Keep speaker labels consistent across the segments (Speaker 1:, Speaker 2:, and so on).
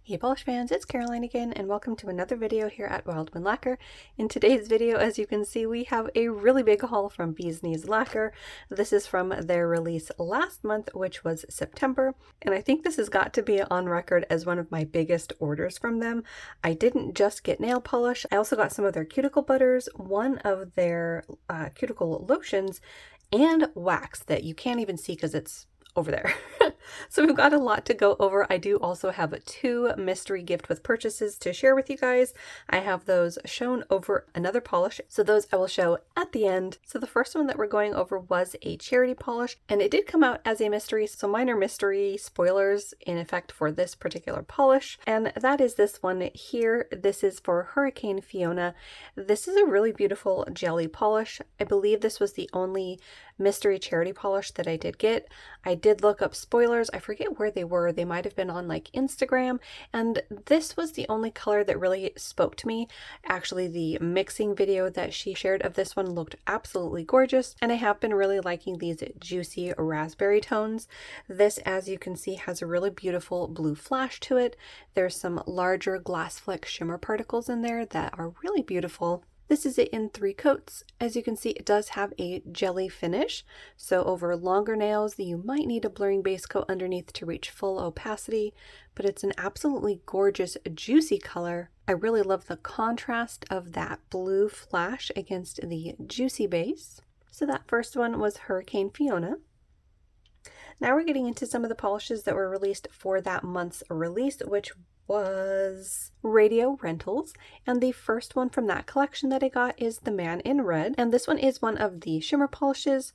Speaker 1: Hey polish fans, it's Caroline again, and welcome to another video here at Wildman Lacquer. In today's video, as you can see, we have a really big haul from Bee's Knees Lacquer. This is from their release last month, which was September, and I think this has got to be on record as one of my biggest orders from them. I didn't just get nail polish, I also got some of their cuticle butters, one of their cuticle lotions, and wax that you can't even see because it's over there. So we've got a lot to go over. I do also have two mystery gift with purchases to share with you guys. I have those shown over another polish, so those I will show at the end. So the first one that we're going over was a charity polish, and it did come out as a mystery, so minor mystery spoilers in effect for this particular polish, and that is this one here. This is for Hurricane Fiona. This is a really beautiful jelly polish. I believe this was the only mystery charity polish that I did get. I did look up spoilers. I forget where they were. They might have been on like Instagram, and this was the only color that really spoke to me. Actually, the mixing video that she shared of this one looked absolutely gorgeous, and I have been really liking these juicy raspberry tones. This, as you can see, has a really beautiful blue flash to it. There's some larger glass fleck shimmer particles in there that are really beautiful. This is it in 3 coats. As you can see, it does have a jelly finish, so over longer nails you might need a blurring base coat underneath to reach full opacity, but it's an absolutely gorgeous juicy color. I really love the contrast of that blue flash against the juicy base. So that first one was Hurricane Fiona. Now we're getting into some of the polishes that were released for that month's release, which was Radio Rentals, and the first one from that collection that I got is the Man in Red, and this one is one of the shimmer polishes,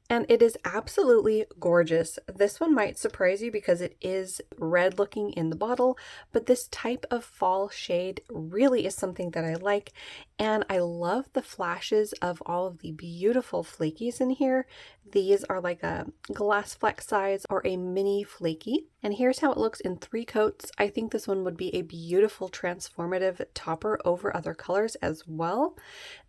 Speaker 1: and it is absolutely gorgeous. This one might surprise you because it is red looking in the bottle, but this type of fall shade really is something that I like, and I love the flashes of all of the beautiful flakies in here. These are like a glass fleck size or a mini flaky, and here's how it looks in 3 coats. I think this one would be a beautiful transformative topper over other colors as well.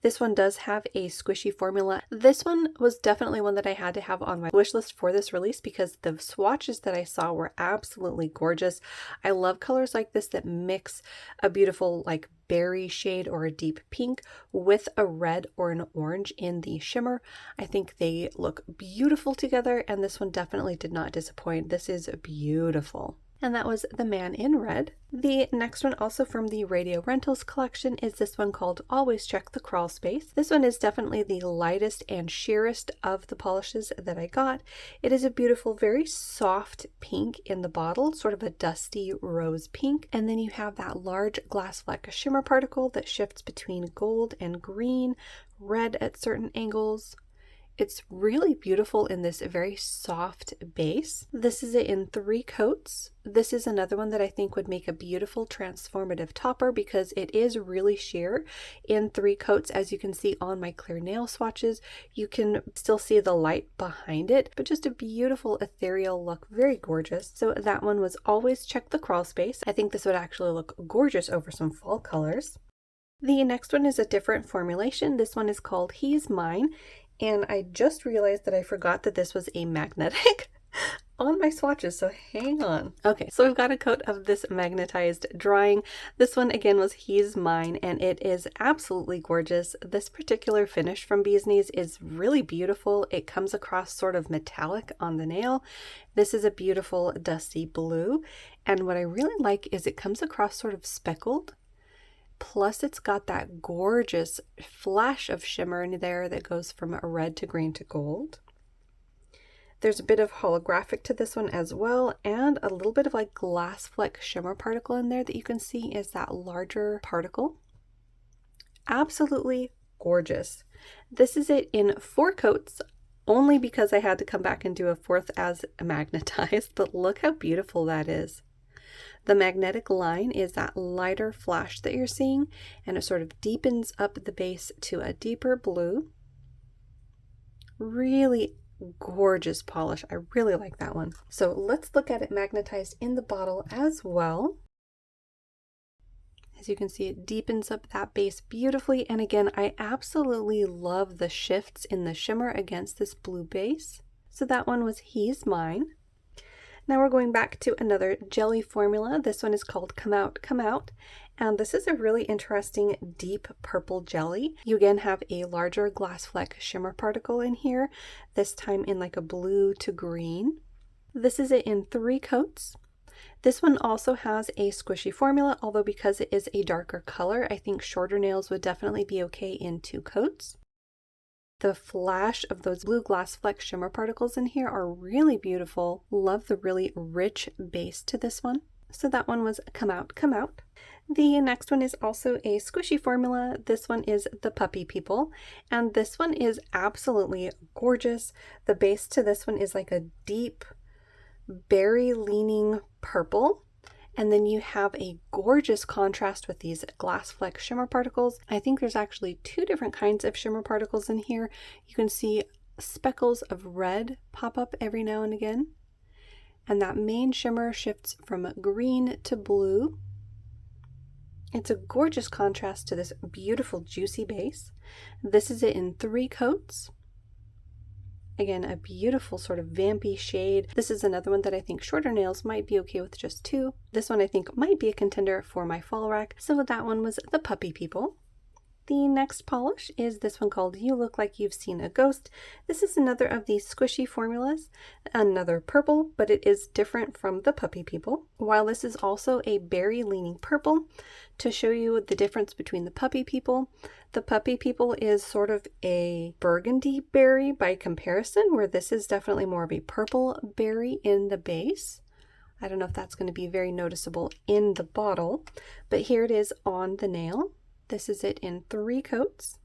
Speaker 1: This one does have a squishy formula. This one was definitely one that I had to have on my wish list for this release because the swatches that I saw were absolutely gorgeous. I love colors like this that mix a beautiful like berry shade or a deep pink with a red or an orange in the shimmer. I think they look beautiful together, and this one definitely did not disappoint. This is beautiful. And that was the Man in Red. The next one, also from the Radio Rentals collection, is this one called Always Check the Crawl Space. This one is definitely the lightest and sheerest of the polishes that I got. It is a beautiful, very soft pink in the bottle, sort of a dusty rose pink. And then you have that large glass fleck shimmer particle that shifts between gold and green, red at certain angles. It's really beautiful in this very soft base. This is it in 3 coats. This is another one that I think would make a beautiful transformative topper because it is really sheer in 3 coats. As you can see on my clear nail swatches, you can still see the light behind it, but just a beautiful ethereal look, very gorgeous. So that one was Always Check the Crawl Space. I think this would actually look gorgeous over some fall colors. The next one is a different formulation. This one is called He's Mine. And I just realized that I forgot that this was a magnetic on my swatches, so hang on. Okay, so we've got a coat of this magnetized drawing. This one again was He's Mine, and it is absolutely gorgeous. This particular finish from Bee's Knees is really beautiful. It comes across sort of metallic on the nail. This is a beautiful dusty blue, and what I really like is it comes across sort of speckled. Plus it's got that gorgeous flash of shimmer in there that goes from red to green to gold. There's a bit of holographic to this one as well, and a little bit of like glass fleck shimmer particle in there that you can see is that larger particle. Absolutely gorgeous. This is it in 4 coats, only because I had to come back and do a 4th as magnetized, but look how beautiful that is. The magnetic line is that lighter flash that you're seeing, and it sort of deepens up the base to a deeper blue. Really gorgeous polish. I really like that one. So let's look at it magnetized in the bottle as well. As you can see, it deepens up that base beautifully, and again, I absolutely love the shifts in the shimmer against this blue base. So that one was He's Mine. Now we're going back to another jelly formula. This one is called Come Out, Come Out. And this is a really interesting deep purple jelly. You again have a larger glass fleck shimmer particle in here, this time in like a blue to green. This is it in 3 coats. This one also has a squishy formula, although because it is a darker color, I think shorter nails would definitely be okay in 2 coats. The flash of those blue glass fleck shimmer particles in here are really beautiful. Love the really rich base to this one. So that one was Come Out, Come Out. The next one is also a squishy formula. This one is the Puppy People, and this one is absolutely gorgeous. The base to this one is like a deep berry leaning purple, and then you have a gorgeous contrast with these glass fleck shimmer particles. I think there's actually 2 different kinds of shimmer particles in here. You can see speckles of red pop up every now and again, and that main shimmer shifts from green to blue. It's a gorgeous contrast to this beautiful juicy base. This is it in 3 coats. Again, a beautiful sort of vampy shade. This is another one that I think shorter nails might be okay with just 2. This one I think might be a contender for my fall rack. So that one was the Puppy People. The next polish is this one called You Look Like You've Seen a Ghost. This is another of these squishy formulas, another purple, but it is different from the Puppy People. While this is also a berry leaning purple, to show you the difference between the Puppy People is sort of a burgundy berry by comparison, where this is definitely more of a purple berry in the base. I don't know if that's going to be very noticeable in the bottle, but here it is on the nail. This is it in 3 coats.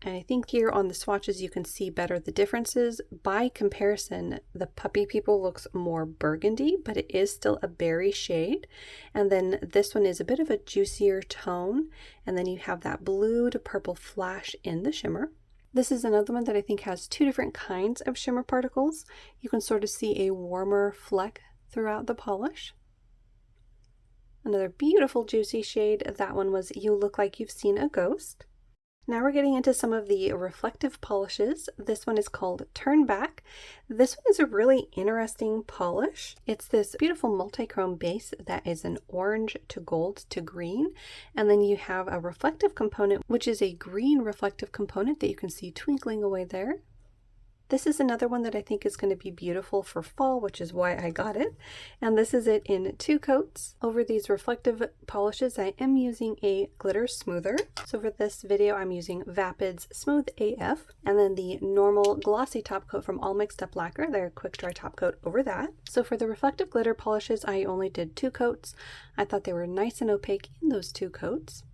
Speaker 1: And I think here on the swatches you can see better the differences. By comparison, the Puppy People looks more burgundy, but it is still a berry shade. And then this one is a bit of a juicier tone. And then you have that blue to purple flash in the shimmer. This is another one that I think has 2 different kinds of shimmer particles. You can sort of see a warmer fleck throughout the polish. Another beautiful juicy shade. That one was You Look Like You've Seen a Ghost. Now we're getting into some of the reflective polishes. This one is called Turn Back. This one is a really interesting polish. It's this beautiful multichrome base that is an orange to gold to green. And then you have a reflective component, which is a green reflective component that you can see twinkling away there. This is another one that I think is going to be beautiful for fall, which is why I got it. And this is it in 2 coats. Over these reflective polishes, I am using a glitter smoother. So for this video, I'm using Vapid's Smooth AF, and then the normal glossy top coat from All Mixed Up Lacquer, their quick dry top coat over that. So for the reflective glitter polishes, I only did 2 coats. I thought they were nice and opaque in those 2 coats.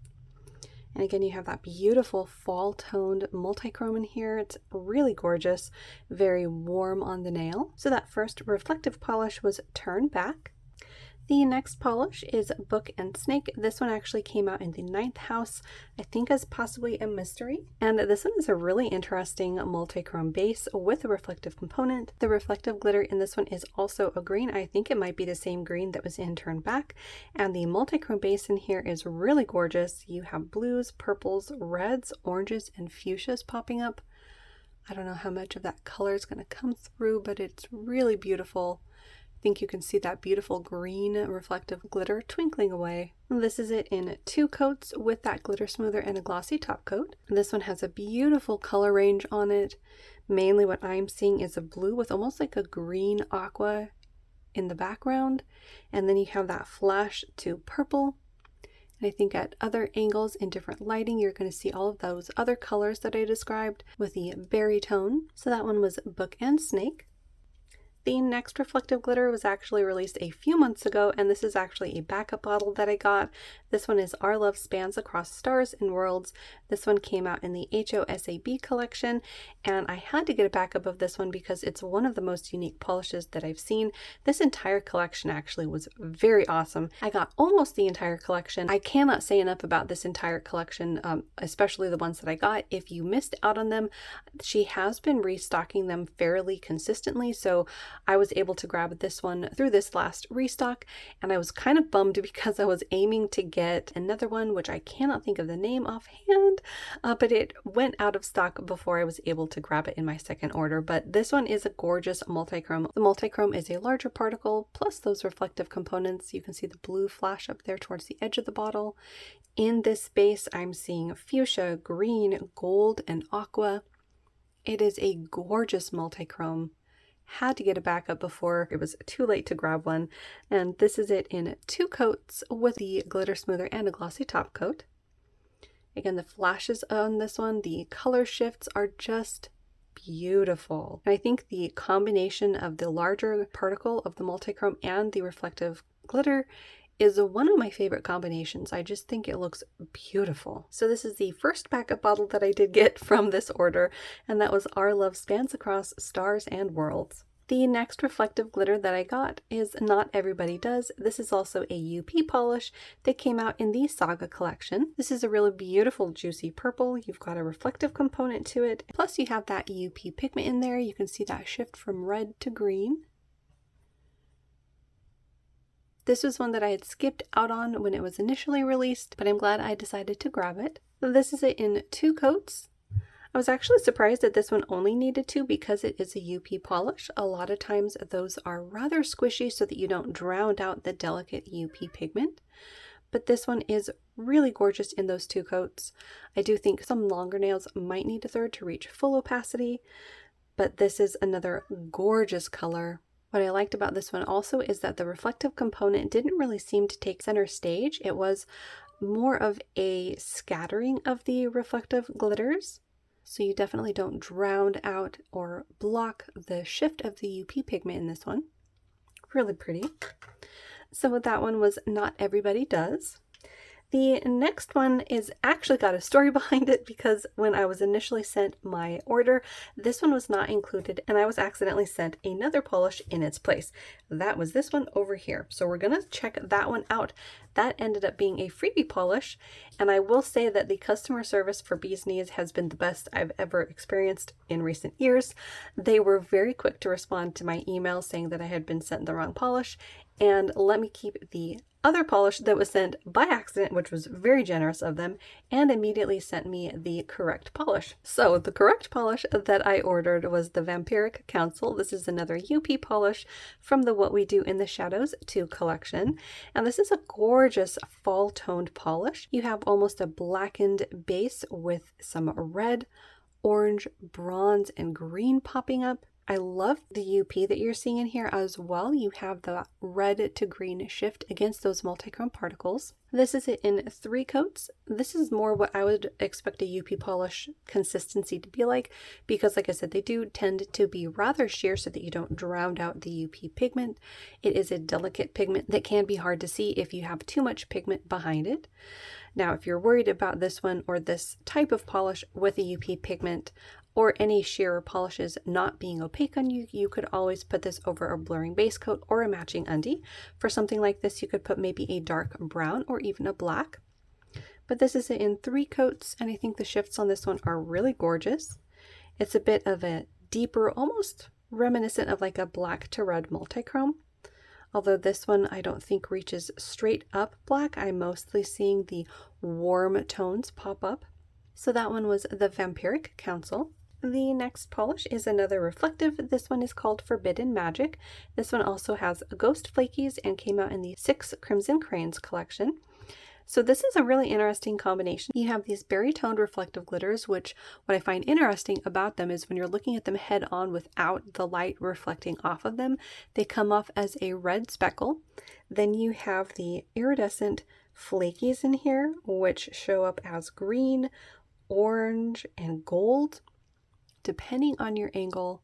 Speaker 1: And again, you have that beautiful fall toned multichrome in here. It's really gorgeous, very warm on the nail. So that first reflective polish was Turn Back. The next polish is Book and Snake. This one actually came out in the 9th house, I think as possibly a mystery. And this one is a really interesting multichrome base with a reflective component. The reflective glitter in this one is also a green. I think it might be the same green that was in Turn Back. And the multichrome base in here is really gorgeous. You have blues, purples, reds, oranges, and fuchsias popping up. I don't know how much of that color is going to come through, but it's really beautiful. I think you can see that beautiful green reflective glitter twinkling away. This is it in 2 coats with that glitter smoother and a glossy top coat. This one has a beautiful color range on it. Mainly what I'm seeing is a blue with almost like a green aqua in the background. And then you have that flash to purple. And I think at other angles in different lighting, you're going to see all of those other colors that I described with the berry tone. So that one was Book and Snake. The next reflective glitter was actually released a few months ago, and this is actually a backup bottle that I got. This one is Our Love Spans Across Stars and Worlds. This one came out in the HOSAB collection, and I had to get a backup of this one because it's one of the most unique polishes that I've seen. This entire collection actually was very awesome. I got almost the entire collection. I cannot say enough about this entire collection, especially the ones that I got. If you missed out on them, she has been restocking them fairly consistently, so I was able to grab this one through this last restock, and I was kind of bummed because I was aiming to get another one, which I cannot think of the name offhand, but it went out of stock before I was able to grab it in my second order. But this one is a gorgeous multichrome. The multichrome is a larger particle, plus those reflective components. You can see the blue flash up there towards the edge of the bottle. In this base, I'm seeing fuchsia, green, gold, and aqua. It is a gorgeous multichrome. Had to get a backup before it was too late to grab one. And this is it in 2 coats with the glitter smoother and a glossy top coat. Again, the flashes on this one, the color shifts are just beautiful. And I think the combination of the larger particle of the multichrome and the reflective glitter is one of my favorite combinations. I just think it looks beautiful. So this is the first backup bottle that I did get from this order, and that was Our Love Spans Across Stars and Worlds. The next reflective glitter that I got is Not Everybody Does. This is also a UP polish that came out in the Saga collection. This is a really beautiful juicy purple. You've got a reflective component to it. Plus you have that UP pigment in there. You can see that shift from red to green. This was one that I had skipped out on when it was initially released, but I'm glad I decided to grab it. This is it in 2 coats. I was actually surprised that this one only needed 2 because it is a UP polish. A lot of times those are rather squishy so that you don't drown out the delicate UP pigment. But this one is really gorgeous in those 2 coats. I do think some longer nails might need a third to reach full opacity, but this is another gorgeous color. What I liked about this one also is that the reflective component didn't really seem to take center stage. It was more of a scattering of the reflective glitters. So you definitely don't drown out or block the shift of the UP pigment in this one. Really pretty. So that one was Not Everybody Does. The next one is actually got a story behind it because when I was initially sent my order, this one was not included and I was accidentally sent another polish in its place. That was this one over here. So we're going to check that one out. That ended up being a freebie polish, and I will say that the customer service for Bee's Knees has been the best I've ever experienced in recent years. They were very quick to respond to my email saying that I had been sent the wrong polish and let me keep the other polish that was sent by accident, which was very generous of them, and immediately sent me the correct polish. So the correct polish that I ordered was the Vampiric Council. This is another UP polish from the What We Do in the Shadows 2 collection, and this is a gorgeous fall toned polish. You have almost a blackened base with some red, orange, bronze, and green popping up. I love the UP that you're seeing in here as well. You have the red to green shift against those multichrome particles. This is it in 3 coats. This is more what I would expect a UP polish consistency to be like, because like I said, they do tend to be rather sheer so that you don't drown out the UP pigment. It is a delicate pigment that can be hard to see if you have too much pigment behind it. Now, if you're worried about this one or this type of polish with a UP pigment, or any sheer polishes not being opaque on you, you could always put this over a blurring base coat or a matching undie. For something like this, you could put maybe a dark brown or even a black. But this is in 3 coats, and I think the shifts on this one are really gorgeous. It's a bit of a deeper, almost reminiscent of like a black to red multichrome. Although this one I don't think reaches straight up black. I'm mostly seeing the warm tones pop up. So that one was the Vampiric Council. The next polish is another reflective. This one is called Forbidden Magic. This one also has Ghost Flakies and came out in the 6 Crimson Crayons collection. So this is a really interesting combination. You have these berry toned reflective glitters, which what I find interesting about them is when you're looking at them head on without the light reflecting off of them, they come off as a red speckle. Then you have the iridescent flakies in here, which show up as green, orange, and gold, depending on your angle.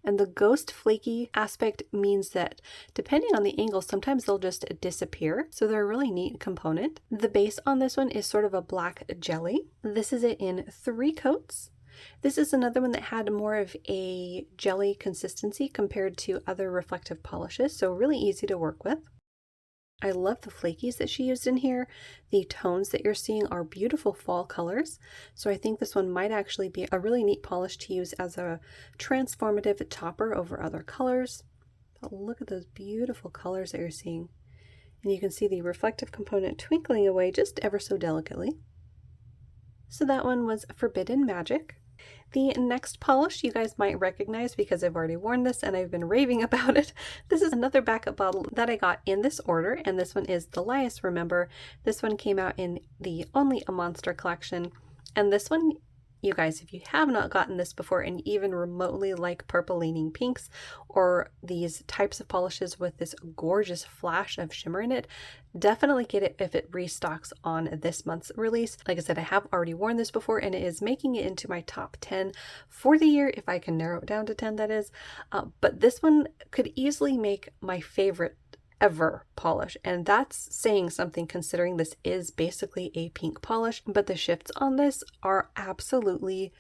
Speaker 1: And the ghost flaky aspect means that depending on the angle, sometimes they'll just disappear. So they're a really neat component. The base on this one is sort of a black jelly. This is it in 3 coats. This is another one that had more of a jelly consistency compared to other reflective polishes, so really easy to work with. I love the flakies that she used in here. The tones that you're seeing are beautiful fall colors. So I think this one might actually be a really neat polish to use as a transformative topper over other colors. But look at those beautiful colors that you're seeing. And you can see the reflective component twinkling away just ever so delicately. So that one was Forbidden Magic. The next polish you guys might recognize because I've already worn this and I've been raving about it. This is another backup bottle that I got in this order, and this one is the Elias Remember. This one came out in the Only a Monster collection, and this one, you guys, if you have not gotten this before and even remotely like purple leaning pinks or these types of polishes with this gorgeous flash of shimmer in it, definitely get it if it restocks on this month's release. Like I said, I have already worn this before and it is making it into my top 10 for the year, if I can narrow it down to 10, that is. But this one could easily make my favorite ever polish, and that's saying something considering this is basically a pink polish, but the shifts on this are absolutely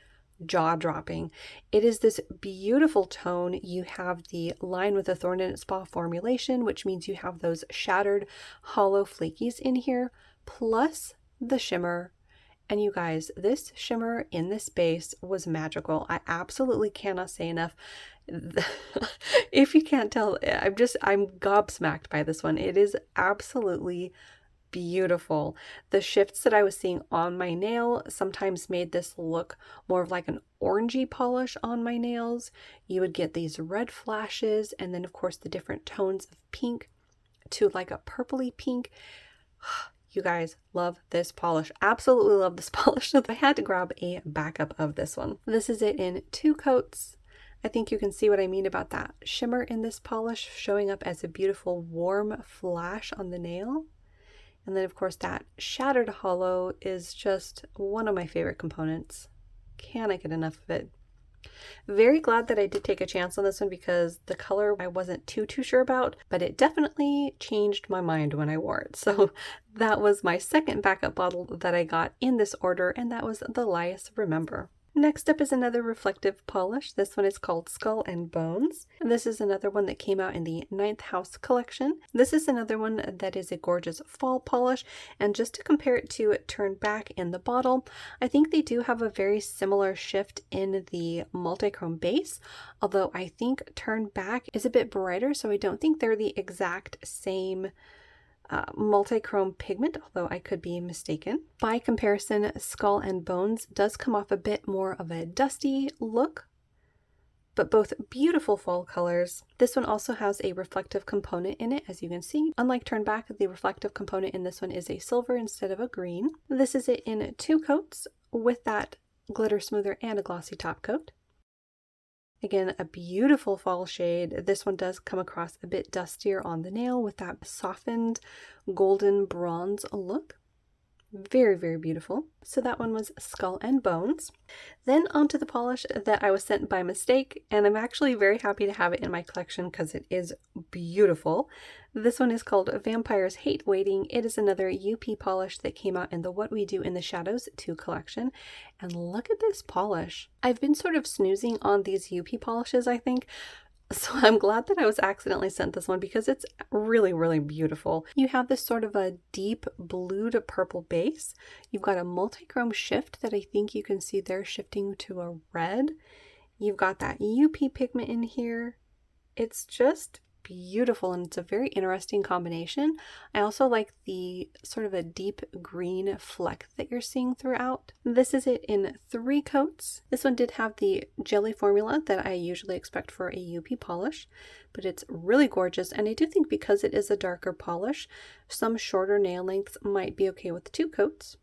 Speaker 1: jaw-dropping. It is this beautiful tone. You have the Line with a Thorn in Its Paw formulation, which means you have those shattered hollow flakies in here, plus the shimmer. And you guys, this shimmer in this base was magical. I absolutely cannot say enough. If you can't tell, I'm gobsmacked by this one. It is absolutely beautiful. The shifts that I was seeing on my nail sometimes made this look more of like an orangey polish on my nails. You would get these red flashes, and then of course the different tones of pink to like a purpley pink. You guys, love this polish. Absolutely love this polish. So I had to grab a backup of this one. This is it in 2 coats. I think you can see what I mean about that shimmer in this polish showing up as a beautiful warm flash on the nail. And then of course that shattered hollow is just one of my favorite components. Can I get enough of it? Very glad that I did take a chance on this one because the color I wasn't too sure about, but it definitely changed my mind when I wore it. So that was my second backup bottle that I got in this order, and that was the Elias Remember. Next up is another reflective polish. This one is called Skull and Bones. And this is another one that came out in the 9th House collection. This is another one that is a gorgeous fall polish. And just to compare it to Turn Back in the bottle, I think they do have a very similar shift in the multichrome base. Although I think Turn Back is a bit brighter, so I don't think they're the exact same multichrome pigment, although I could be mistaken. By comparison, Skull and Bones does come off a bit more of a dusty look, but both beautiful fall colors. This one also has a reflective component in it, as you can see. Unlike Turn Back, the reflective component in this one is a silver instead of a green. This is it in 2 coats with that glitter smoother and a glossy top coat. Again, a beautiful fall shade. This one does come across a bit dustier on the nail with that softened golden bronze look. Very, very beautiful. So that one was Skull and Bones. Then onto the polish that I was sent by mistake, and I'm actually very happy to have it in my collection because it is beautiful. This one is called Vampires Hate Waiting. It is another UP polish that came out in the What We Do in the Shadows 2 collection. And look at this polish. I've been sort of snoozing on these UP polishes, I think. So I'm glad that I was accidentally sent this one because it's really, really beautiful. You have this sort of a deep blue to purple base. You've got a multichrome shift that I think you can see there shifting to a red. You've got that UP pigment in here. It's just beautiful, and it's a very interesting combination. I also like the sort of a deep green fleck that you're seeing throughout. This is it in 3 coats. This one did have the jelly formula that I usually expect for a UP polish, but it's really gorgeous, and I do think because it is a darker polish, some shorter nail lengths might be okay with 2 coats.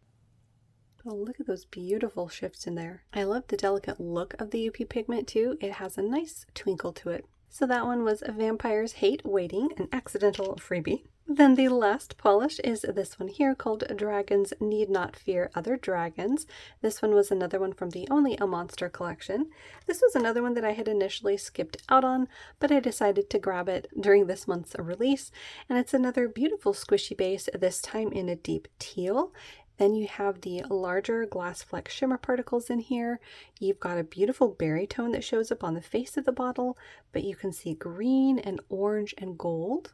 Speaker 1: Oh, look at those beautiful shifts in there. I love the delicate look of the UP pigment too. It has a nice twinkle to it. So that one was Vampires Hate Waiting, an accidental freebie. Then the last polish is this one here called Dragons Need Not Fear Other Dragons. This one was another one from the Only a Monster collection. This was another one that I had initially skipped out on, but I decided to grab it during this month's release. And it's another beautiful squishy base, this time in a deep teal. Then you have the larger glass fleck shimmer particles in here. You've got a beautiful berry tone that shows up on the face of the bottle, but you can see green and orange and gold.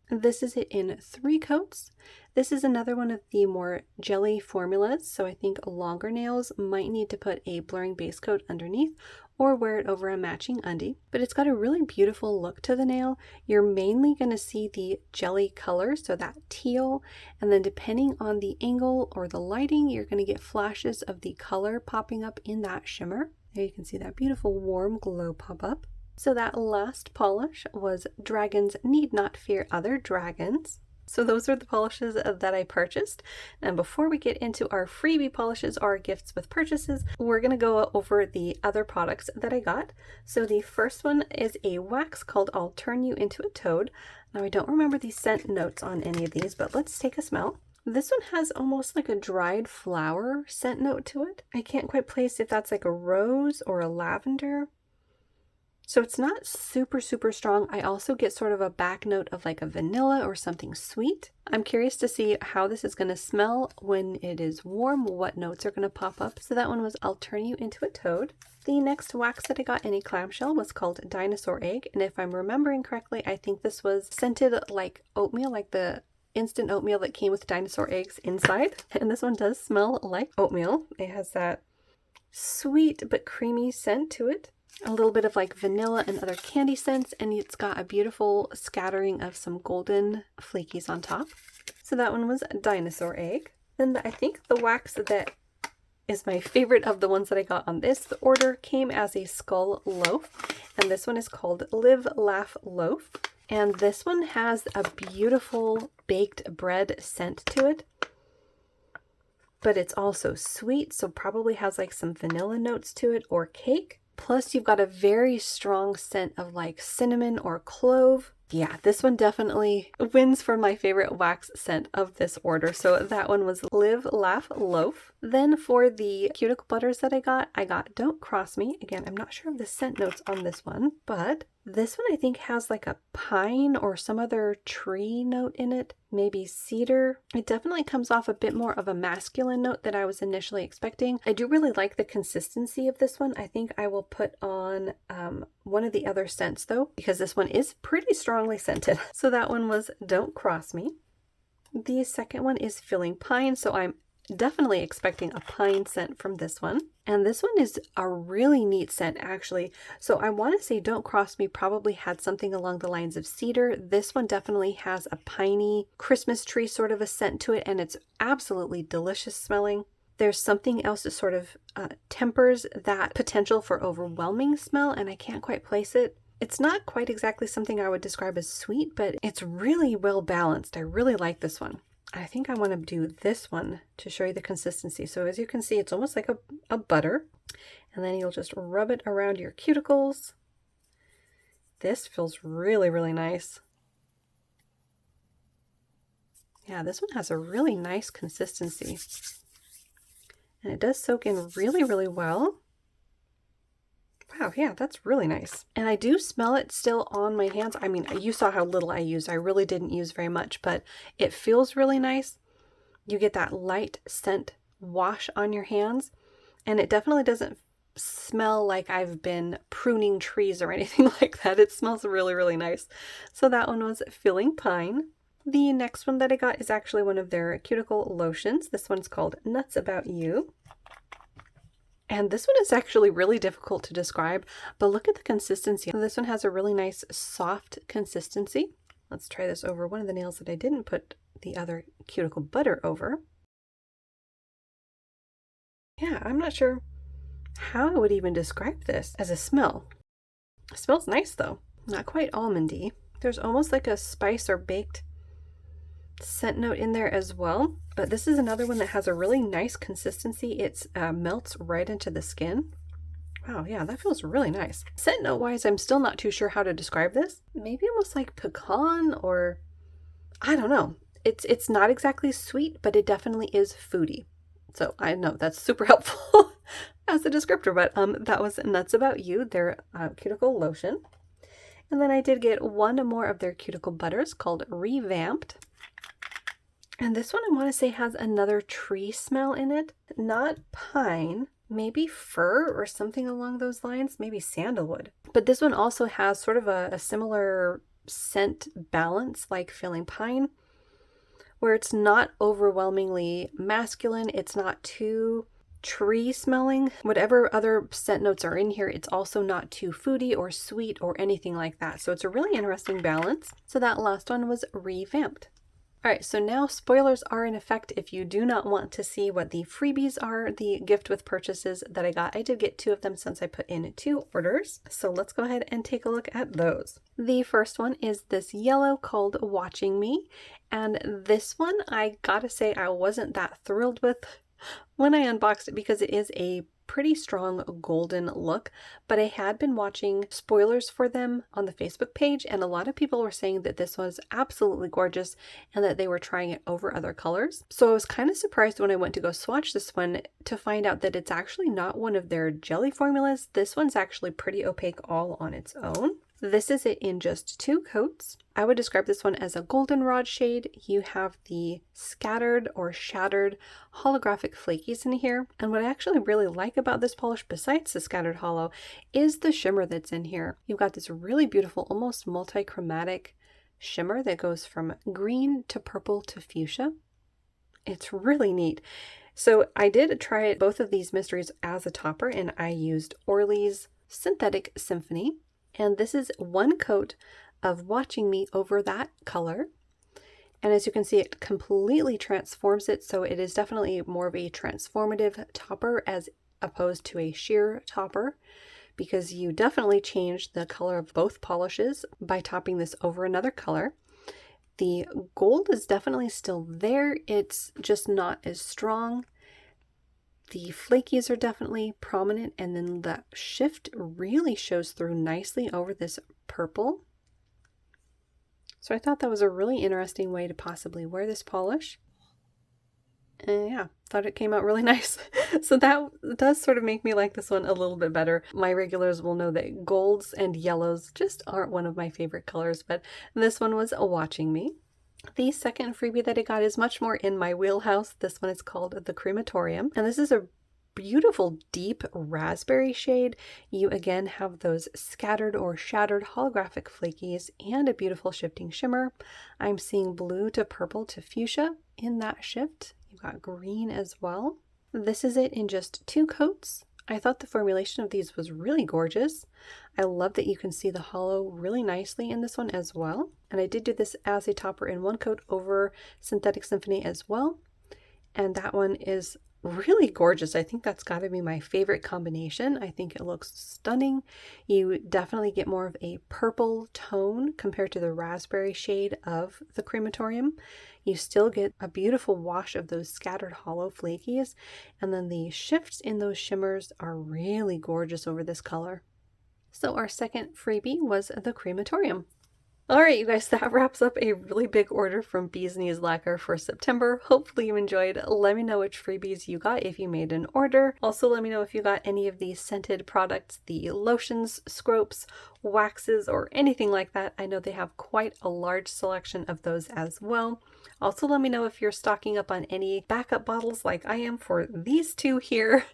Speaker 1: This is it in 3 coats. This is another one of the more jelly formulas, so I think longer nails might need to put a blurring base coat underneath or wear it over a matching undie. But it's got a really beautiful look to the nail. You're mainly going to see the jelly color, so that teal, and then depending on the angle or the lighting, you're going to get flashes of the color popping up in that shimmer. There you can see that beautiful warm glow pop up. So that last polish was Dragons Need Not Fear Other Dragons. So those are the polishes that I purchased. And before we get into our freebie polishes or gifts with purchases, we're going to go over the other products that I got. So the first one is a wax called I'll Turn You Into a Toad. Now I don't remember the scent notes on any of these, but let's take a smell. This one has almost like a dried flower scent note to it. I can't quite place if that's like a rose or a lavender. So it's not super strong. I also get sort of a back note of like a vanilla or something sweet. I'm curious to see how this is going to smell when it is warm, what notes are going to pop up. So that one was I'll Turn You Into a Toad. The next wax that I got in a clamshell was called Dinosaur Egg. And if I'm remembering correctly, I think this was scented like oatmeal, like the instant oatmeal that came with dinosaur eggs inside. And this one does smell like oatmeal. It has that sweet but creamy scent to it. A little bit of like vanilla and other candy scents, and it's got a beautiful scattering of some golden flakies on top. So that one was Dinosaur Egg. Then I think the wax that is my favorite of the ones that I got on this order came as a skull loaf, and this one is called Live Laugh Loaf. And this one has a beautiful baked bread scent to it, but it's also sweet, so probably has like some vanilla notes to it or cake. Plus you've got a very strong scent of like cinnamon or clove. Yeah, this one definitely wins for my favorite wax scent of this order. So that one was Live Laugh Loaf. Then for the cuticle butters that I got Don't Cross Me. Again, I'm not sure of the scent notes on this one, but this one I think has like a pine or some other tree note in it, maybe cedar. It definitely comes off a bit more of a masculine note than I was initially expecting. I do really like the consistency of this one. I think I will put on one of the other scents though, because this one is pretty strongly scented. So that one was Don't Cross Me. The second one is Feeling Pine, so I'm definitely expecting a pine scent from this one. And this one is a really neat scent actually. So I want to say Don't Cross Me probably had something along the lines of cedar. This one definitely has a piney Christmas tree sort of a scent to it, and it's absolutely delicious smelling. There's something else that sort of tempers that potential for overwhelming smell, and I can't quite place it. It's not quite exactly something I would describe as sweet, but it's really well balanced. I really like this one. I think I want to do this one to show you the consistency. So as you can see, it's almost like a butter, and then you'll just rub it around your cuticles. This feels really nice. Yeah, this one has a really nice consistency, and it does soak in really well. Wow, yeah, that's really nice. And I do smell it still on my hands. I mean, you saw how little I used. I really didn't use very much, but it feels really nice. You get that light scent wash on your hands, and it definitely doesn't smell like I've been pruning trees or anything like that. It smells really nice. So that one was Feeling Pine. The next one that I got is actually one of their cuticle lotions. This one's called Nuts About You. And this one is actually really difficult to describe, but look at the consistency. This one has a really nice soft consistency. Let's try this over one of the nails that I didn't put the other cuticle butter over. Yeah, I'm not sure how I would even describe this as a smell. It smells nice though, not quite almondy. There's almost like a spice or baked scent note in there as well, but this is another one that has a really nice consistency. It melts right into the skin. Wow, yeah, that feels really nice. Scent note wise, I'm still not too sure how to describe this. Maybe almost like pecan, or I don't know. It's not exactly sweet, but it definitely is foody. So I know that's super helpful as a descriptor, but that was Nuts About You, their cuticle lotion. And then I did get one more of their cuticle butters called Revamped. And this one I want to say has another tree smell in it. Not pine, maybe fir or something along those lines, maybe sandalwood. But this one also has sort of a similar scent balance like Filling Pine, where it's not overwhelmingly masculine, it's not too tree smelling. Whatever other scent notes are in here, it's also not too foody or sweet or anything like that. So it's a really interesting balance. So that last one was Revamped. All right, so now spoilers are in effect. If you do not want to see what the freebies are, the gift with purchases that I got, I did get 2 of them since I put in 2 orders. So let's go ahead and take a look at those. The first one is this yellow called Watching Me. And this one, I gotta say, I wasn't that thrilled with when I unboxed it because it is a pretty strong golden look, but I had been watching spoilers for them on the Facebook page, and a lot of people were saying that this was absolutely gorgeous and that they were trying it over other colors. So I was kind of surprised when I went to go swatch this one to find out that it's actually not one of their jelly formulas. This one's actually pretty opaque all on its own. This is it in just 2 coats. I would describe this one as a goldenrod shade. You have the scattered or shattered holographic flakies in here. And what I actually really like about this polish, besides the scattered hollow, is the shimmer that's in here. You've got this really beautiful, almost multi-chromatic shimmer that goes from green to purple to fuchsia. It's really neat. So I did try both of these mysteries as a topper, and I used Orly's Synthetic Symphony. And this is 1 coat of Watching Me over that color. And as you can see, it completely transforms it. So it is definitely more of a transformative topper as opposed to a sheer topper, because you definitely change the color of both polishes by topping this over another color. The gold is definitely still there. It's just not as strong. The flakies are definitely prominent, and then the shift really shows through nicely over this purple. So I thought that was a really interesting way to possibly wear this polish. And yeah, thought it came out really nice. So that does sort of make me like this one a little bit better. My regulars will know that golds and yellows just aren't one of my favorite colors, but this one was Watching Me. The second freebie that I got is much more in my wheelhouse. This one is called the Crematorium, and this is a beautiful deep raspberry shade. You again have those scattered or shattered holographic flakies and a beautiful shifting shimmer. I'm seeing blue to purple to fuchsia in that shift. You've got green as well. This is it in just 2 coats. I thought the formulation of these was really gorgeous. I love that you can see the hollow really nicely in this one as well. And I did do this as a topper in 1 coat over Synthetic Symphony as well. And that one is really gorgeous. I think that's got to be my favorite combination. I think it looks stunning. You definitely get more of a purple tone compared to the raspberry shade of the Crematorium. You still get a beautiful wash of those scattered hollow flakies, and then the shifts in those shimmers are really gorgeous over this color. So our second freebie was the Crematorium. Alright you guys, that wraps up a really big order from Bee's Knees Lacquer for September. Hopefully you enjoyed. Let me know which freebies you got if you made an order. Also let me know if you got any of these scented products, the lotions, scropes, waxes, or anything like that. I know they have quite a large selection of those as well. Also let me know if you're stocking up on any backup bottles like I am for these 2 here,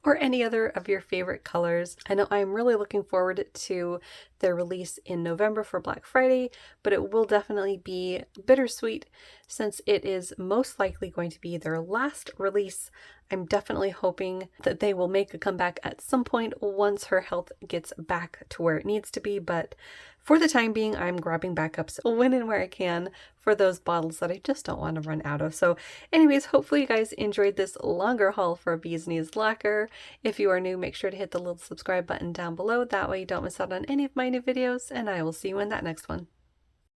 Speaker 1: or any other of your favorite colors. I know I'm really looking forward to their release in November for Black Friday, but it will definitely be bittersweet since it is most likely going to be their last release. I'm definitely hoping that they will make a comeback at some point once her health gets back to where it needs to be, but for the time being, I'm grabbing backups when and where I can for those bottles that I just don't want to run out of. So anyways, hopefully you guys enjoyed this longer haul for Bee's Knees Lacquer. If you are new, make sure to hit the little subscribe button down below. That way you don't miss out on any of my new videos, and I will see you in that next one.